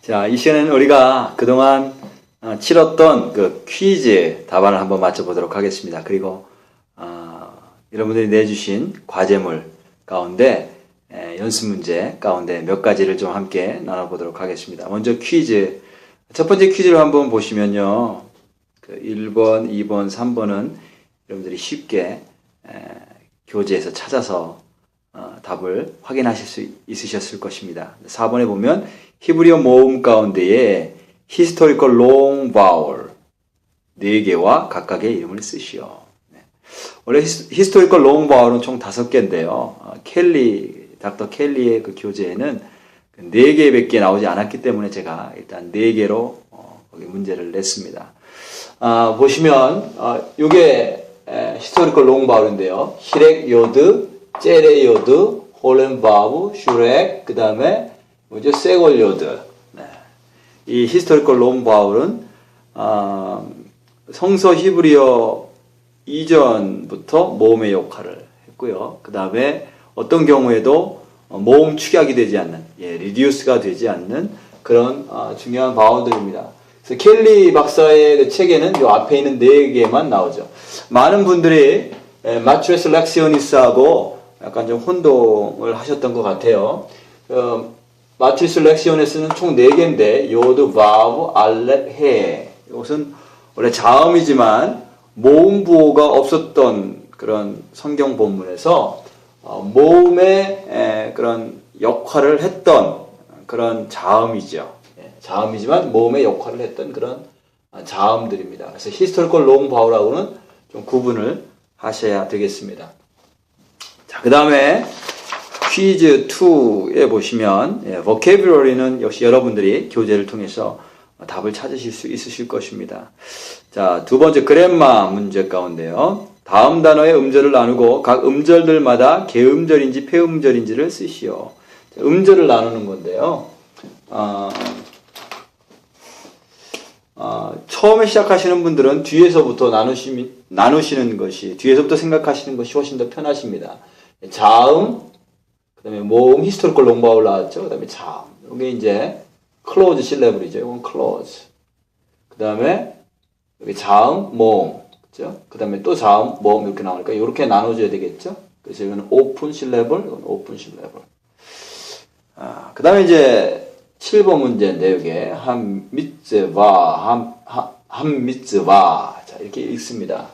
자, 이 시간에는 우리가 그동안 치렀던 그 퀴즈 답안을 한번 맞춰보도록 하겠습니다. 그리고 여러분들이 내주신 과제물 가운데 연습 문제 가운데 몇 가지를 좀 함께 나눠보도록 하겠습니다. 먼저 퀴즈. 첫 번째 퀴즈를 한번 보시면요. 그 1번, 2번, 3번은 여러분들이 쉽게 교재에서 찾아서 답을 확인하실 수 있으셨을 것입니다. 4번에 보면 히브리어 모음 가운데에 historical long vowel 4개와 각각의 이름을 쓰시오. 원래 historical long vowel은 총 5개인데요. 닥터 켈리의 그 교재에는 4개밖에 나오지 않았기 때문에 제가 일단 4개로 거기 문제를 냈습니다. 보시면 요게 historical long vowel인데요. 히렉 요드, 째레 요드, 홀렌 바브, 슈렉, 그 다음에 뭐죠? 세골 요드. 이 historical long vowel은 성서 히브리어 이전부터 모음의 역할을 했고요. 그 다음에 어떤 경우에도 모음 축약이 되지 않는, reduce가 되지 않는 그런 중요한 바운들입니다. 그래서 켈리 박사의 그 책에는 이 앞에 있는 4개만 나오죠. 많은 분들이 마트레스 렉시오니스하고 약간 좀 혼동을 하셨던 것 같아요. 마트리스 렉시오니스는 총 4개인데 요드, 바브, 알렙, 헤. 이것은 원래 자음이지만 모음 부호가 없었던 그런 성경 본문에서 모음의 그런 역할을 했던 그런 자음이죠. 자음이지만 모음의 역할을 했던 그런 자음들입니다. 그래서 historical long vowel하고는 좀 구분을 하셔야 되겠습니다. 자, 그 다음에 퀴즈 2에 보시면 vocabulary는 역시 여러분들이 교재를 통해서 답을 찾으실 수 있으실 것입니다. 자, 두 번째 그램마 문제 가운데요. 다음 단어의 음절을 나누고 각 음절들마다 개음절인지 폐음절인지를 쓰시오. 음절을 나누는 건데요. 처음에 시작하시는 분들은 뒤에서부터 나누시는 것이, 뒤에서부터 생각하시는 것이 훨씬 더 편하십니다. 자음, 그 다음에 모음, historical long vowel 나왔죠. 그 다음에 자음. 이게 이제 close syllable이죠. 이건 close. 그 다음에 여기 자음, 모음. 그죠? 그 다음에 또 자음, 모음 이렇게 나오니까 이렇게 나눠줘야 되겠죠. 그래서 이거는 open syllable, 이건 open syllable. 그 다음에 이제 7번 문제인데, 여기에 한 미츠와, 한 미츠와. 자, 이렇게 읽습니다.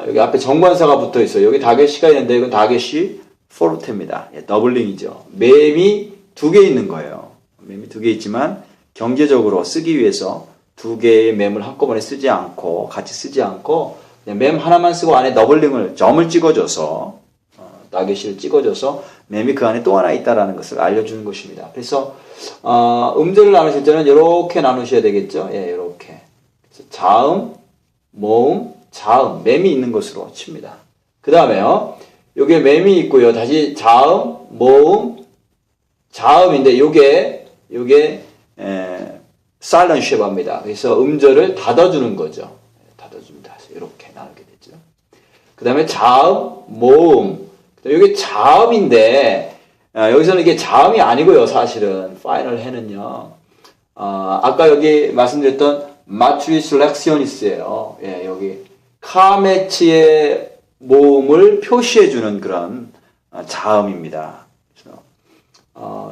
여기 앞에 정관사가 붙어 있어요. 여기 다게시가 있는데, 이건 다게시 포르테입니다. 더블링이죠. 맴이 2개 있는 거예요. 맴이 2개 있지만, 경제적으로 쓰기 위해서 2개의 맴을 한꺼번에 쓰지 않고, 같이 쓰지 않고, 그냥 맴 하나만 쓰고 안에 더블링을, 점을 찍어줘서, 다게시를 찍어줘서, 맴이 그 안에 또 하나 있다라는 것을 알려주는 것입니다. 그래서, 음절을 나누실 때는 이렇게 나누셔야 되겠죠? 이렇게. 자음, 모음, 자음, 맴이 있는 것으로 칩니다. 그 다음에요, 요게 맴이 있고요. 다시 자음, 모음, 자음인데, 요게, silent shape입니다. 그래서 음절을 닫아주는 거죠. 닫아줍니다. 이렇게 나누게 되죠. 그 다음에 자음, 모음. 요게 자음인데, 여기서는 이게 자음이 아니고요, 사실은. 파이널 해는요. 아까 여기 말씀드렸던 마트리스 렉시오니스예요. 여기 카메치의 모음을 표시해주는 그런 자음입니다. 그래서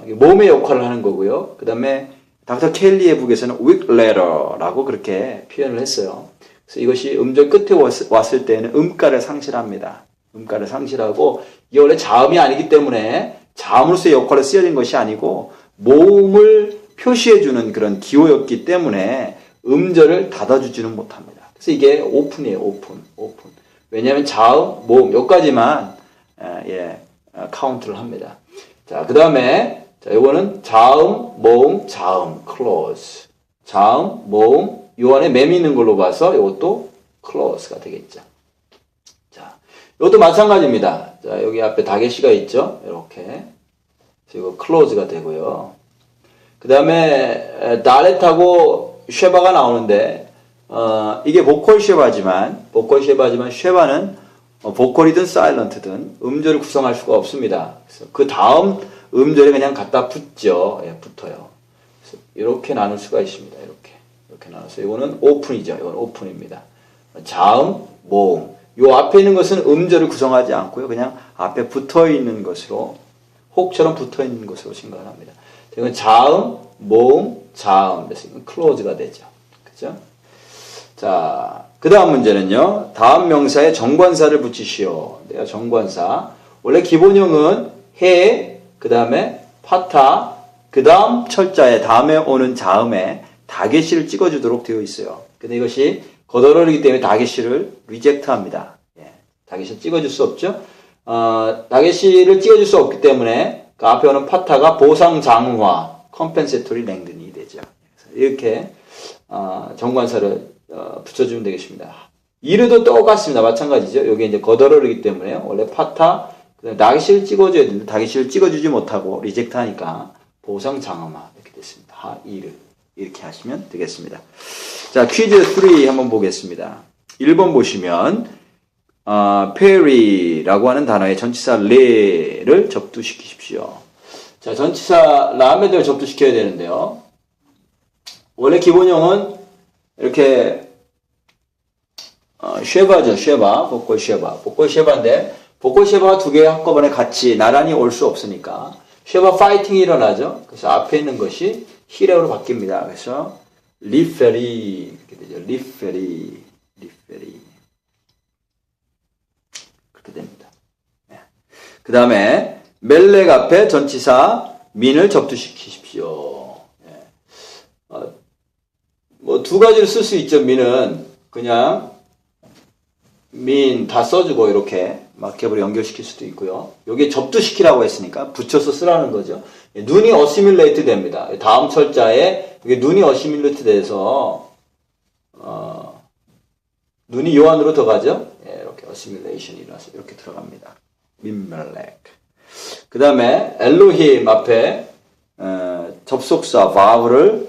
모음의 역할을 하는 거고요. 그 다음에 닥터 켈리의 북에서는 weak letter라고 그렇게 표현을 했어요. 그래서 이것이 음절 끝에 왔을 때는 음가를 상실합니다. 음가를 상실하고 이게 원래 자음이 아니기 때문에 자음으로서의 역할을 쓰여진 것이 아니고 모음을 표시해주는 그런 기호였기 때문에 음절을 닫아주지는 못합니다. 그래서 이게 오픈이에요. 오픈. 왜냐하면 자음, 모음 여기까지만 카운트를 합니다. 자, 그 다음에 이거는 자음, 모음, 자음, close. 자음, 모음, 요 안에 맴이 있는 걸로 봐서 이것도 close가 되겠죠. 자, 이것도 마찬가지입니다. 자, 여기 앞에 다게시가 있죠. 이렇게. 그래서 이거 close가 되고요. 그 다음에 다렛하고 쉐바가 나오는데 이게 보컬 쉐바지만 쉐바는 보컬이든 사일런트든 음절을 구성할 수가 없습니다. 그래서 그 다음 음절에 그냥 갖다 붙죠. 붙어요. 이렇게 나눌 수가 있습니다. 이렇게 나눠서 이거는 오픈이죠. 이건 오픈입니다. 자음, 모음. 요 앞에 있는 것은 음절을 구성하지 않고요. 그냥 앞에 붙어 있는 것으로 혹처럼 붙어 있는 것으로 생각을 합니다. 이건 자음, 모음, 자음. 그래서 이건 클로즈가 되죠. 그죠? 자, 그 다음 문제는요. 다음 명사에 정관사를 붙이시오. 내가 정관사. 원래 기본형은 해, 그 다음에 파타, 그 다음 철자에 다음에 오는 자음에 다게시를 찍어주도록 되어 있어요. 근데 이것이 겉어러리기 때문에 다게시를 리젝트합니다. 예, 다게시를 찍어줄 수 없죠. 다게시를 찍어줄 수 없기 때문에 그 앞에 오는 파타가 보상장화, 컴펜세토리 랭든이 되죠. 이렇게 정관사를 붙여주면 되겠습니다. 이르도 똑같습니다. 마찬가지죠. 여기 이제 겉어러리기 때문에 원래 파타, 다게시를 찍어줘야 되는데 다게시를 찍어주지 못하고 리젝트하니까 보상장화 이렇게 됐습니다. 하, 이르. 이렇게 하시면 되겠습니다. 자, 퀴즈 3 한번 보겠습니다. 1번 보시면 페리라고 하는 단어의 전치사 레를 접두시키십시오. 자, 전치사 라메드를 접두시켜야 되는데요. 원래 기본형은 이렇게 쉐바죠. 쉐바, 복골 쉐바. 복골 쉐바인데 복골 쉐바가 두 개 한꺼번에 같이 나란히 올 수 없으니까 쉐바 파이팅이 일어나죠. 그래서 앞에 있는 것이 히레오로 바뀝니다. 그래서 리페리 이렇게 되죠. 리페리 그렇게 됩니다. 네. 그 다음에 멜렉 앞에 전치사 민을 접두시키십시오. 네. 뭐 두 가지를 쓸 수 있죠. 민은 그냥 민 다 써주고 이렇게 마켓으로 연결시킬 수도 있고요. 여기에 접두시키라고 했으니까 붙여서 쓰라는 거죠. 눈이 어시뮬레이트 됩니다. 다음 철자에 눈이 어시뮬레이트 돼서 눈이 요 안으로 들어가죠. 예, 이렇게 어시뮬레이션이 일어나서 이렇게 들어갑니다. 민멜렉. 그 다음에 엘로힘 앞에 접속사 바브를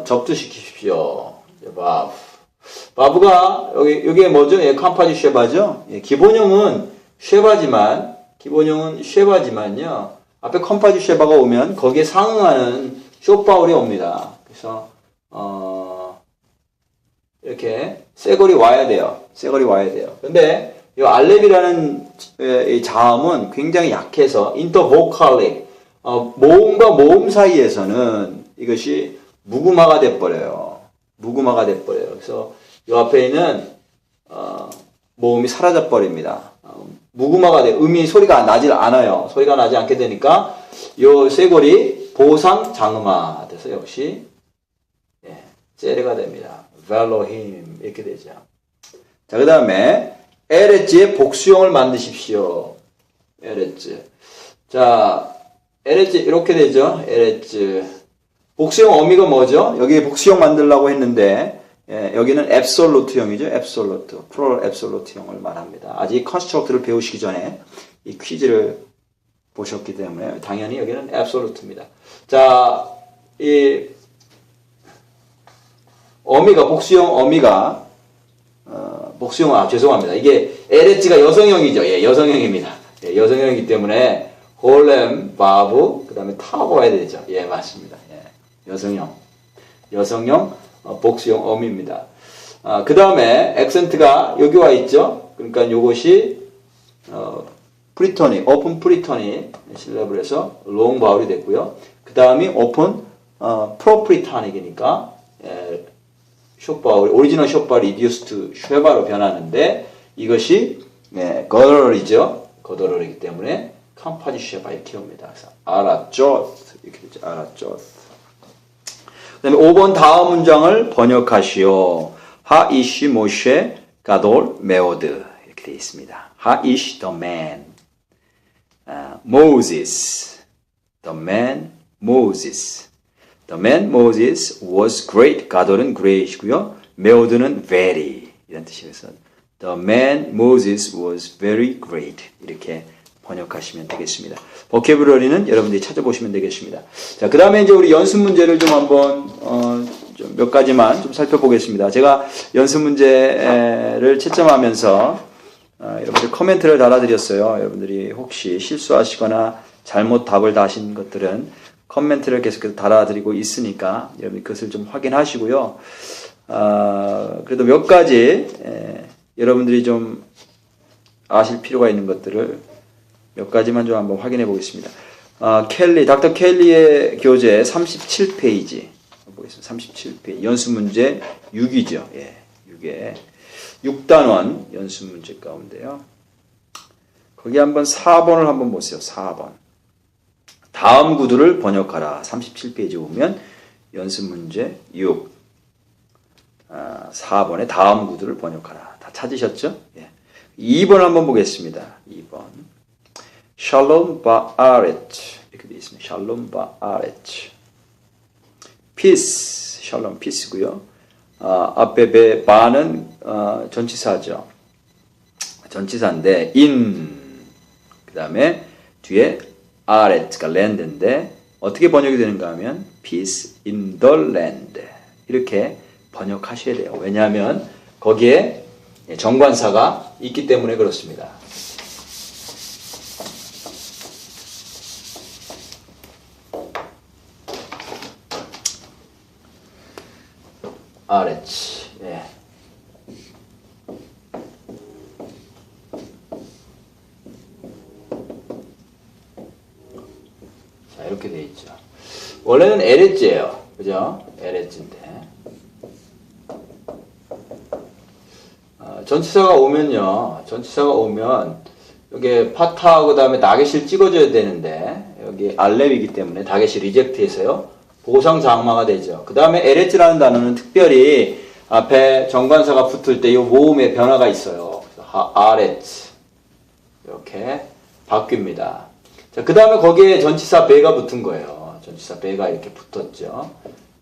접두시키십시오. 바브. 바브가 여기에 뭐죠? 예, 캄파지 쉐바죠. 예, 기본형은 쉐바지만요. 앞에 컴파지 쉐바가 오면 거기에 상응하는 쇼바울이 옵니다. 그래서 이렇게 쇠걸이 와야 돼요. 근데 이 알렙이라는 이 자음은 굉장히 약해서 인터보컬릭 모음과 모음 사이에서는 이것이 무구마가 돼버려요. 그래서 이 앞에 있는 모음이 사라져 버립니다. 무구마가 돼. 소리가 나지 않아요. 소리가 나지 않게 되니까 요 쇠골이 보상 장음화 돼서 역시 세레가 됩니다. 벨로힘 이렇게 되죠. 자, 그 다음에 에레츠의 복수형을 만드십시오. 에레츠. 자, 에레츠 이렇게 되죠. 에레츠. 복수형 어미가 뭐죠? 여기 복수형 만들려고 했는데 여기는 앱솔루트형이죠. 프롤 앱솔루트형을 말합니다. 아직 컨스트럭트를 배우시기 전에 이 퀴즈를 보셨기 때문에 당연히 여기는 앱솔루트입니다. 자, 이 어미가 복수형 어미가 죄송합니다. 이게 에레츠가 여성형이죠. 예, 여성형입니다. 예, 여성형이기 때문에 홀렘, 바브, 그 다음에 타고 와야 되죠. 예, 맞습니다. 예, 여성형 복수형 어미입니다. 그 다음에 액센트가 여기 와 있죠. 그러니까 요것이 프리토닉, 오픈 프리토닉 실랩을 해서 롱 바울이 됐고요. 그 다음이 오픈 프로프리타닉이니까 숏바울, 오리지널 숏바울 리듀스트 쉐바로 변하는데 이것이 거더럴이죠. 거더럴이기 때문에 캄파지 쉐바 이렇게 옵니다. 그래서 알았죠? 이렇게 되죠. 알았죠? 그 다음에 5번 다음 문장을 번역하시오. 하이시 모셰 가돌 메오드 이렇게 되어 있습니다. 하이시 the man Moses the man Moses was great. 가돌은 great이고요. 메오드는 very 이런 뜻이라서 the man Moses was very great 이렇게 번역하시면 되겠습니다. 보캐블러리는 여러분들이 찾아보시면 되겠습니다. 자, 그 다음에 이제 우리 연습 문제를 좀 한번 좀 몇 가지만 좀 살펴보겠습니다. 제가 연습 문제를 채점하면서 여러분들 코멘트를 달아드렸어요. 여러분들이 혹시 실수하시거나 잘못 답을 다신 것들은 커멘트를 계속해서 달아드리고 있으니까 여러분 그것을 좀 확인하시고요. 그래도 몇 가지 여러분들이 좀 아실 필요가 있는 것들을 몇 가지만 좀 한번 확인해 보겠습니다. 닥터 켈리의 교재 37페이지 보겠습니다. 37페이지 연습 문제 6이죠. 예, 6에 6단원 연습 문제 가운데요. 거기 한번 4번을 한번 보세요. 4번. 다음 구두를 번역하라. 37페이지 보면 연습 문제 6. 4번에 다음 구두를 번역하라. 다 찾으셨죠? 예. 2번 한번 보겠습니다. 2번. 샬롬 바아레츠. 이렇게 되어 있습니다. 샬롬 바아레츠. 피스. 샬롬 피스고요. 앞에 바는 전치사죠. 전치사인데 그 다음에 뒤에 아레츠가 랜드인데 어떻게 번역이 되는가 하면 peace in the land 이렇게 번역하셔야 돼요. 왜냐하면 거기에 정관사가 있기 때문에 그렇습니다. 아레츠. 예. 자, 이렇게 돼 있죠. 원래는 에레츠예요. 그죠? 에레츠인데. 전치사가 오면 여기 파타하고 그다음에 다겟을 찍어줘야 되는데 여기 알렙이기 때문에 다겟이 리젝트해서요. 보상 장마가 되죠. 그 다음에 에레츠라는 단어는 특별히 앞에 정관사가 붙을 때 이 모음의 변화가 있어요. 아레츠 이렇게 바뀝니다. 자, 그 다음에 거기에 전치사 베가 붙은 거예요. 전치사 베가 이렇게 붙었죠.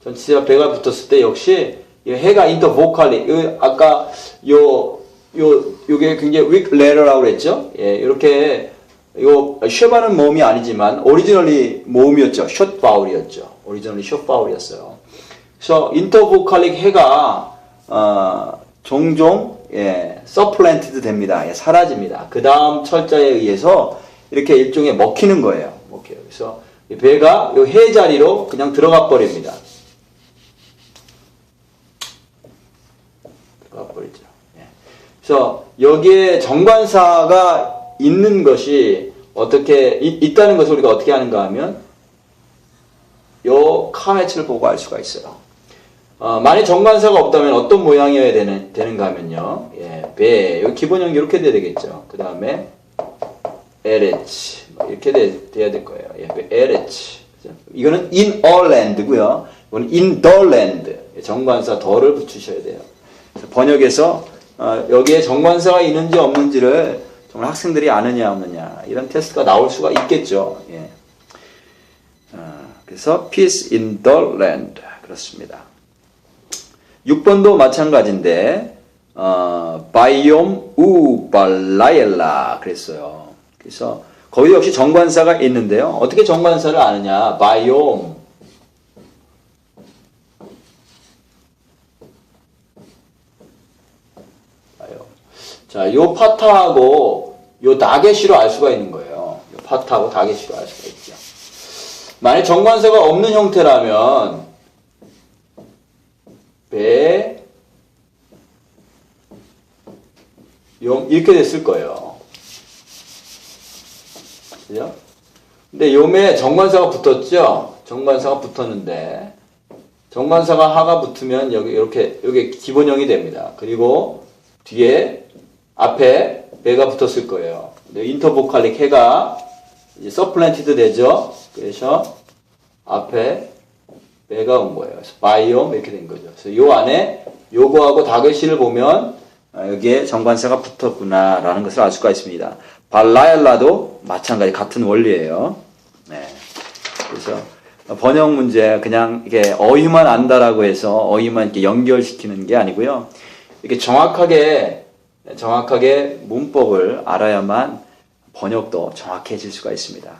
전치사 베가 붙었을 때 역시 이 해가 인터 보컬리 아까 요게 굉장히 weak letter라고 그랬죠. 예, 이렇게 이거 쉐바는 모음이 아니지만 오리지널리 모음이었죠. 숏 바울이었죠. 오리지널리 숏 바울이었어요. 그래서 인터보컬릭 해가 종종 서플랜티드 됩니다. 사라집니다. 그 다음 철자에 의해서 이렇게 일종의 먹히는 거예요. 먹혀요. 그래서 이 배가 이 해 자리로 그냥 들어가 버립니다. 들어가 버리죠. 그래서 여기에 정관사가 있는 것이 어떻게 있다는 것을 우리가 어떻게 하는가 하면 요 카메츠를 보고 알 수가 있어요. 만약 정관사가 없다면 어떤 모양이어야 되는가 하면요. 배, 요 기본형이 이렇게 돼야 되겠죠. 그 다음에 에레츠 이렇게 돼야 될 거예요. 에레츠. 이거는 in a land고요. 이거는 in the land. 정관사 더를 붙이셔야 돼요. 번역에서 여기에 정관사가 있는지 없는지를 정말 학생들이 아느냐 없느냐 이런 테스트가 나올 수가 있겠죠. 예. 그래서 peace in the land 그렇습니다. 6번도 마찬가지인데 바이옴 우 발라엘라 그랬어요. 그래서 거기 역시 정관사가 있는데요. 어떻게 정관사를 아느냐? 바이옴 자, 요 파타하고 요 다겟이로 알 수가 있는 거예요. 요 파타하고 다겟이로 알 수가 있죠. 만약 정관사가 없는 형태라면 배 이렇게 됐을 거예요. 그죠? 근데 요에 정관사가 붙었죠? 정관사가 붙었는데 정관사가 하가 붙으면 여기 기본형이 됩니다. 그리고 뒤에 앞에 배가 붙었을 거예요. 인터보컬릭 해가 이제 서플랜티드 되죠. 그래서 앞에 배가 온 거예요. 그래서 바이옴 이렇게 된 거죠. 그래서 요 안에 요거하고 다겟이를 보면 여기에 정관사가 붙었구나라는 것을 알 수가 있습니다. 발라엘라도 마찬가지 같은 원리예요. 네. 그래서 번역 문제 그냥 이게 어휘만 안다라고 해서 어휘만 이렇게 연결시키는 게 아니고요. 이렇게 정확하게 문법을 알아야만 번역도 정확해질 수가 있습니다.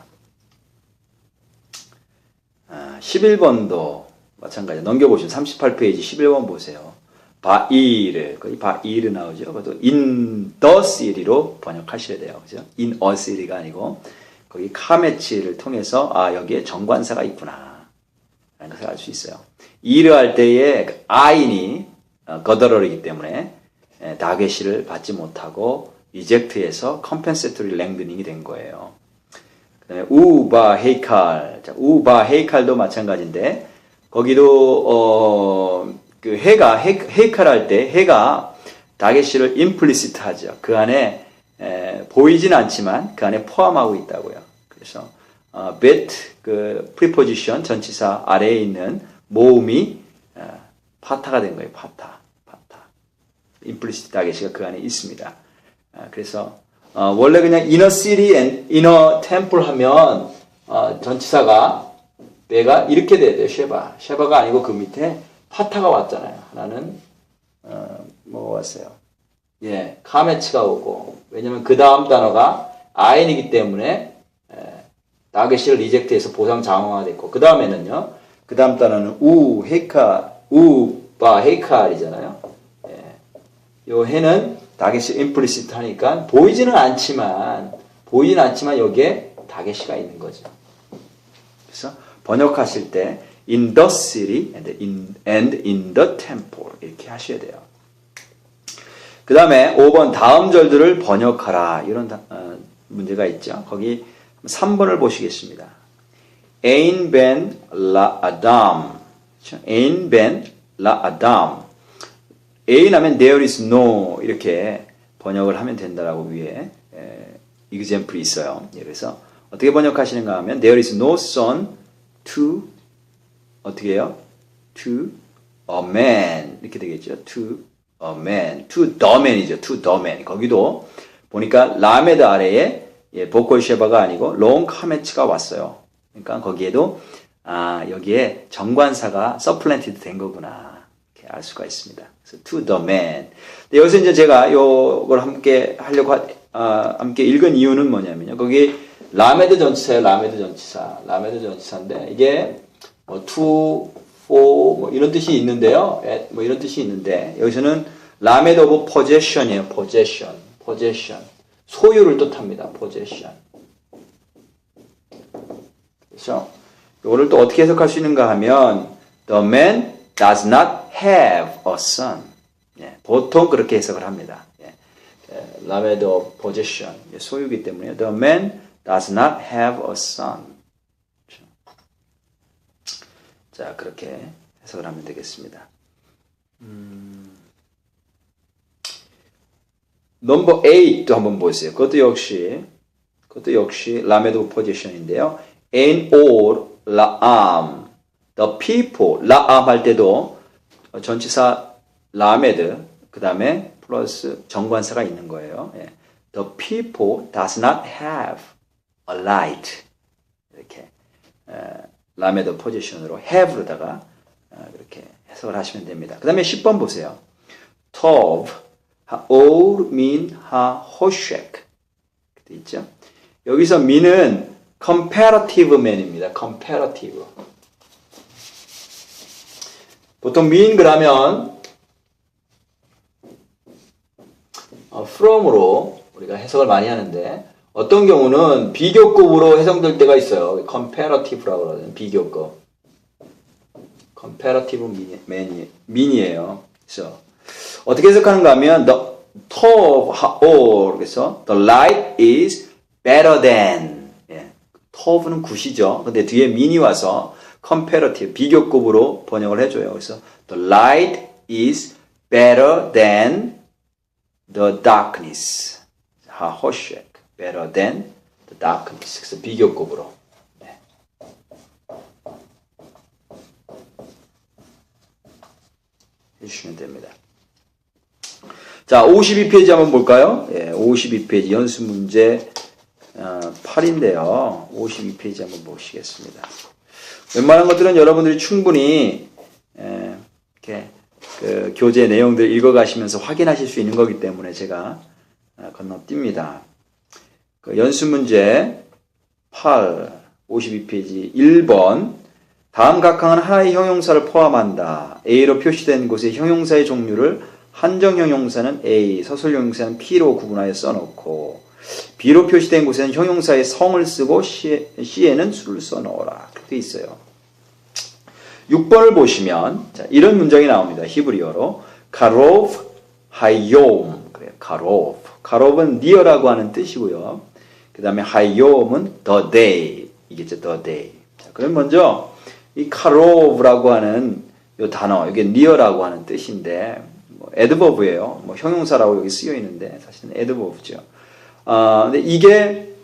11번도 마찬가지 넘겨보시면 38페이지 11번 보세요. 바이르, 거기 바이르 나오죠. 그것도 in the city로 번역하셔야 돼요. 그죠? in a city가 아니고 거기 카메치를 통해서 여기에 정관사가 있구나 라는 것을 알 수 있어요. 이를 할 때에 아인이 거더러이기 때문에 다게시를 받지 못하고 리젝트해서 컴펜세토리 랭드닝이 된 거예요. 그 다음에 우바 헤이칼. 자, 우바 헤이칼도 마찬가지인데 거기도 그 해가 헤이칼 할 때 해가 다게시를 임플리시트 하죠. 그 안에 보이진 않지만 그 안에 포함하고 있다고요. 그래서 bet 그 프리포지션 전치사 아래에 있는 모음이 파타가 된 거예요. 파타. 임플리시트 다게시가 그 안에 있습니다. 그래서 원래 그냥 inner city and inner temple 하면 전치사가 내가 이렇게 돼야 돼요. 쉐바가 아니고 그 밑에 파타가 왔잖아요. 하나는 뭐가 왔어요? 예, 카메치가 오고 왜냐면 그 다음 단어가 아인이기 때문에 다게시를 리젝트해서 보상 장황화됐고 그 다음에는요. 그 다음 단어는 우바 헤이칼이잖아요. 예, 요 해는 다게시 임플리시트 하니까 보이지는 않지만 여기에 다게시가 있는 거죠. 그래서 번역하실 때 in the city and in the temple 이렇게 하셔야 돼요. 그 다음에 5번 다음 절들을 번역하라 이런 문제가 있죠. 거기 3번을 보시겠습니다. Ein ben la Adam. Ein ben la Adam. Ein 하면 there is no 이렇게 번역을 하면 된다라고 위에 example이 있어요. 그래서 어떻게 번역하시는가 하면 there is no son to 어떻게 해요? To a man 이렇게 되겠죠. To a man. To the man이죠. To the man. 거기도 보니까 라메드 아래에 보컬 쉐바가 아니고 롱 카메츠가 왔어요. 그러니까 거기에도 여기에 정관사가 서플랜티드 된 거구나 이렇게 알 수가 있습니다. 그래서 to the man. 근데 여기서 이제 제가 요걸 함께 하려고 함께 읽은 이유는 뭐냐면요. 거기 라메드 전치사예요. 라메드 전치사인데 이게 뭐 to, for 뭐 이런 뜻이 있는데요. 뭐 이런 뜻이 있는데 여기서는 라메드 오브 possession이에요. possession. 소유를 뜻합니다. possession. 그래서 이거를 또 어떻게 해석할 수 있는가 하면 the man does not have a son. 예, 보통 그렇게 해석을 합니다. 라메드 오브 possession. 소유이기 때문에 the man does not have a son. 자, 그렇게 해석을 하면 되겠습니다. 넘버 8도 한번 보세요. 그것도 역시 라메드 오브 포지션인데요. En or 라암. The people 라암 할 때도 전치사 라메드 그 다음에 플러스 정관사가 있는 거예요. The people does not have a light. 이렇게 라메드 포지션으로 have로다가 이렇게 해석을 하시면 됩니다. 그 다음에 10번 보세요. tov or mean 하호쉑 있죠. 여기서 mean은 comparative man입니다. comparative. 보통 mean 그러면 from으로 우리가 해석을 많이 하는데 어떤 경우는 비교급으로 해석될 때가 있어요. comparative라고 그러는 비교급. comparative mean이에요. 그래서 어떻게 해석하는가 하면 the top or 그래서 the light is better than. top는 굿이죠. 근데 뒤에 mean이 와서 comparative 비교급으로 번역을 해줘요. 그래서 the light is better than the darkness. 하호쉑. better than the darkness. 그래서 비교급으로. 해주시면 됩니다. 자, 52페이지 한번 볼까요? 52페이지 연습 문제 8인데요. 52페이지 한번 보시겠습니다. 웬만한 것들은 여러분들이 충분히 이렇게 그 교재 내용들 읽어가시면서 확인하실 수 있는 거기 때문에 제가 건너뜁니다. 그 연습 문제 8, 52페이지 1번 다음 각항은 하나의 형용사를 포함한다. A로 표시된 곳의 형용사의 종류를 한정 형용사는 A, 서술 형용사는 P로 구분하여 써놓고 B로 표시된 곳에는 형용사의 성을 쓰고 C에는 수를 써 넣어라. 그렇게 돼 있어요. 6번을 보시면 자, 이런 문장이 나옵니다. 히브리어로 카로브 하이옴 그래요. 카로브. 카롭은 near라고 하는 뜻이고요. 그 다음에 하이옴은 the day 이겠죠. the day. 자, 그럼 먼저 이 카로브라고 하는 이 단어 이게 near라고 하는 뜻인데 뭐 adverb예요. 뭐 형용사라고 여기 쓰여 있는데 사실은 adverb죠. 근데 이게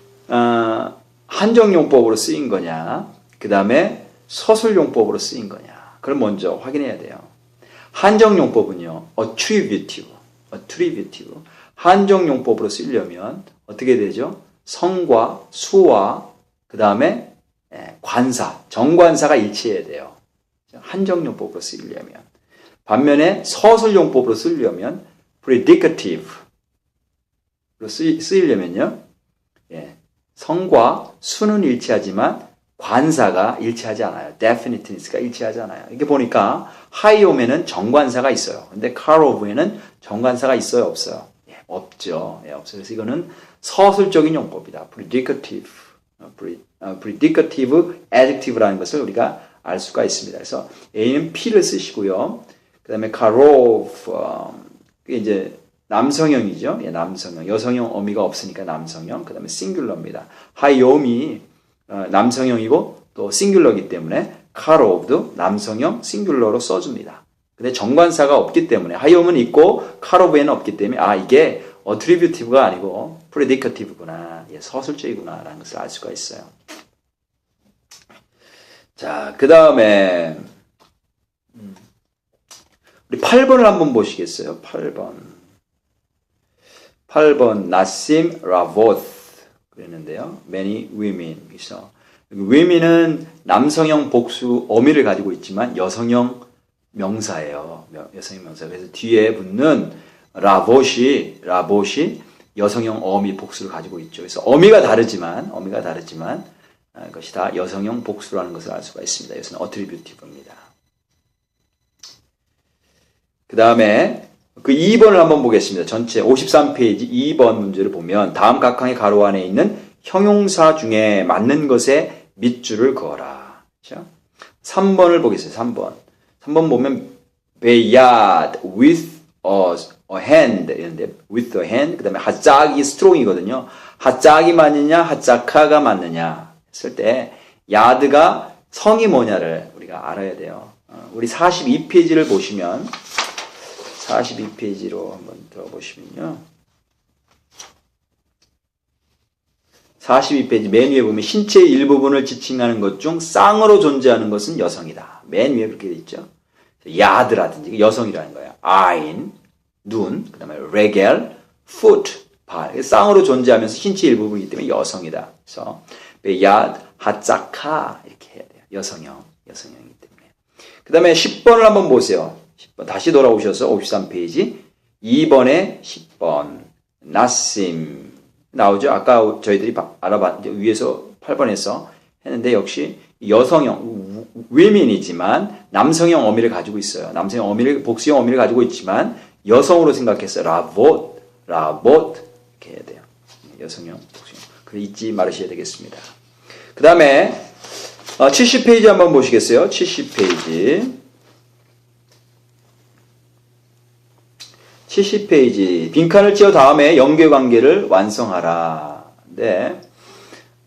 한정용법으로 쓰인 거냐? 그 다음에 서술용법으로 쓰인 거냐? 그럼 먼저 확인해야 돼요. 한정용법은요, attributive. 한정용법으로 쓰려면 어떻게 되죠? 성과 수와 그 다음에 관사, 정관사가 일치해야 돼요. 한정용법으로 쓰려면. 반면에 서술용법으로 쓰려면 predicative로 쓰이려면요, 성과 수는 일치하지만 관사가 일치하지 않아요. definiteness가 일치하지 않아요. 이렇게 보니까 하이옴에는 정관사가 있어요. 근데 카로브에는 정관사가 있어요, 없어요? 없죠. 없어요. 그래서 이거는 서술적인 용법이다. predicative adjective라는 것을 우리가 알 수가 있습니다. 그래서 A는 P를 쓰시고요. 그 다음에 카로브, 그게 이제 남성형이죠. 남성형. 여성형 어미가 없으니까 남성형. 그 다음에 싱귤러입니다. 하이옴이 남성형이고 또 싱귤러이기 때문에 카로브도 남성형 싱귤러로 써줍니다. 근데 정관사가 없기 때문에 하이옴은 있고 카로브에는 없기 때문에 이게 attributive가 아니고 predicative구나. 서술적이구나 라는 것을 알 수가 있어요. 자, 그 다음에 우리 8번을 한번 보시겠어요? 8번 나심 라보트 그랬는데요. many women. 그래서 women은 남성형 복수 어미를 가지고 있지만 여성형 명사예요. 여성형 명사. 그래서 뒤에 붙는 라봇이 여성형 어미 복수를 가지고 있죠. 그래서 어미가 다르지만 그것이 다 여성형 복수라는 것을 알 수가 있습니다. 이것은 attributive입니다. 그 다음에 그 2번을 한번 보겠습니다. 전체 53페이지 2번 문제를 보면 다음 각 항의 가로 안에 있는 형용사 중에 맞는 것에 밑줄을 그어라. 그렇죠? 3번을 보겠습니다. 3번 보면 beyond with a hand 이런데 with a hand 그 다음에 하짝이 strong이거든요. 하짝이 맞느냐 하짝하가 맞느냐 했을 때 야드가 성이 뭐냐를 우리가 알아야 돼요. 우리 42페이지를 보시면 42페이지로 한번 들어보시면요. 42페이지 맨 위에 보면 신체의 일부분을 지칭하는 것 중 쌍으로 존재하는 것은 여성이다. 맨 위에 그렇게 돼 있죠. 야드라든지 여성이라는 거예요. 아인, 눈, 그 다음에 레겔, foot, 발. 쌍으로 존재하면서 신체 일부분이기 때문에 여성이다. 그래서 야드, 하짜카 이렇게 해야 돼요. 여성형이기 때문에. 그 다음에 10번을 한번 보세요. 10번 다시 돌아오셔서 53페이지 2번에 10번 나심 나오죠. 아까 저희들이 위에서 8번에서 했는데 역시 여성형 women이지만 남성형 어미를 가지고 있어요. 남성형 어미를 복수형 어미를 가지고 있지만 여성으로 생각해서 라봇 이렇게 해야 돼요. 여성형 복수형. 그래 잊지 말으셔야 되겠습니다. 그 다음에 70페이지 한번 보시겠어요? 70페이지 빈칸을 채워 다음에 연계관계를 완성하라. 네.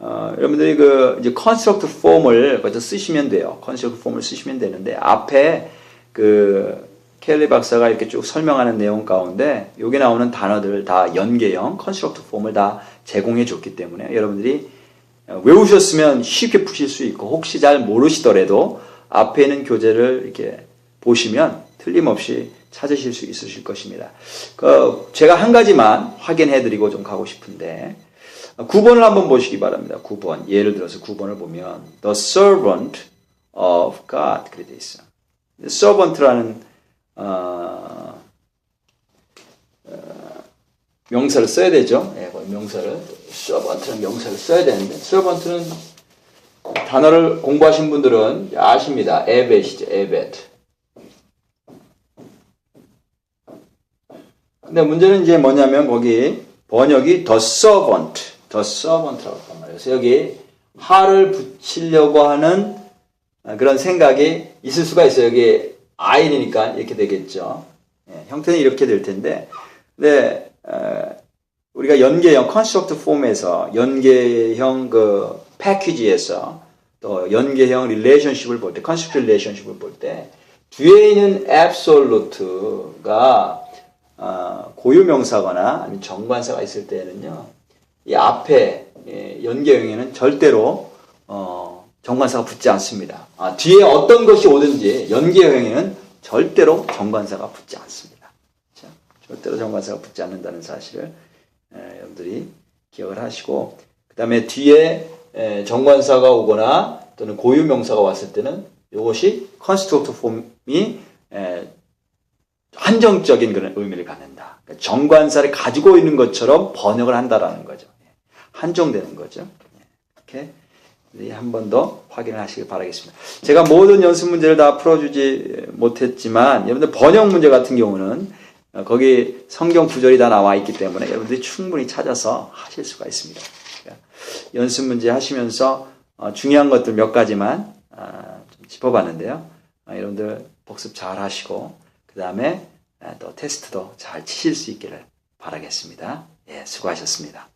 여러분들이 이제 construct form을 거기서 쓰시면 돼요. construct form을 쓰시면 되는데 앞에 켈리 박사가 이렇게 쭉 설명하는 내용 가운데 여기 나오는 단어들 다 연계형 construct form을 다 제공해 줬기 때문에 여러분들이 외우셨으면 쉽게 푸실 수 있고 혹시 잘 모르시더라도 앞에 있는 교재를 이렇게 보시면 틀림없이 찾으실 수 있으실 것입니다. 제가 한 가지만 확인해드리고 좀 가고 싶은데 9번을 한번 보시기 바랍니다. 9번 예를 들어서 9번을 보면 The servant of God 그렇게 되어 있어요. servant라는 명사를 써야 되죠. servant라는 명사를 써야 되는데 servant는 단어를 공부하신 분들은 아십니다. 에벳이죠. 에벳. 근데 문제는 이제 뭐냐면 거기 번역이 the servant라고 했단 말이에요. 그래서 여기 하를 붙이려고 하는 그런 생각이 있을 수가 있어요. 여기 I니까 이렇게 되겠죠. 예, 형태는 이렇게 될 텐데, 근데 우리가 연계형 construct form에서 연계형 그 패키지에서 또 연계형 relationship을 볼 때, construct relationship을 볼 때 뒤에 있는 absolute가 고유명사거나 아니면 정관사가 있을 때는요, 이 앞에 연계형에는 절대로 정관사가 붙지 않습니다. 뒤에 어떤 것이 오든지 연계형에는 절대로 정관사가 붙지 않습니다. 그렇죠? 절대로 정관사가 붙지 않는다는 사실을 여러분들이 기억을 하시고, 그 다음에 뒤에 정관사가 오거나 또는 고유명사가 왔을 때는 이것이 construct form이 한정적인 그런 의미를 갖는다. 그러니까 정관사를 가지고 있는 것처럼 번역을 한다라는 거죠. 한정되는 거죠. 이렇게 한 번 더 확인을 하시길 바라겠습니다. 제가 모든 연습 문제를 다 풀어주지 못했지만 여러분들 번역 문제 같은 경우는 거기 성경 구절이 다 나와 있기 때문에 여러분들이 충분히 찾아서 하실 수가 있습니다. 그러니까 연습 문제 하시면서 중요한 것들 몇 가지만 좀 짚어봤는데요. 여러분들 복습 잘 하시고 그 다음에 또 테스트도 잘 치실 수 있기를 바라겠습니다. 예, 수고하셨습니다.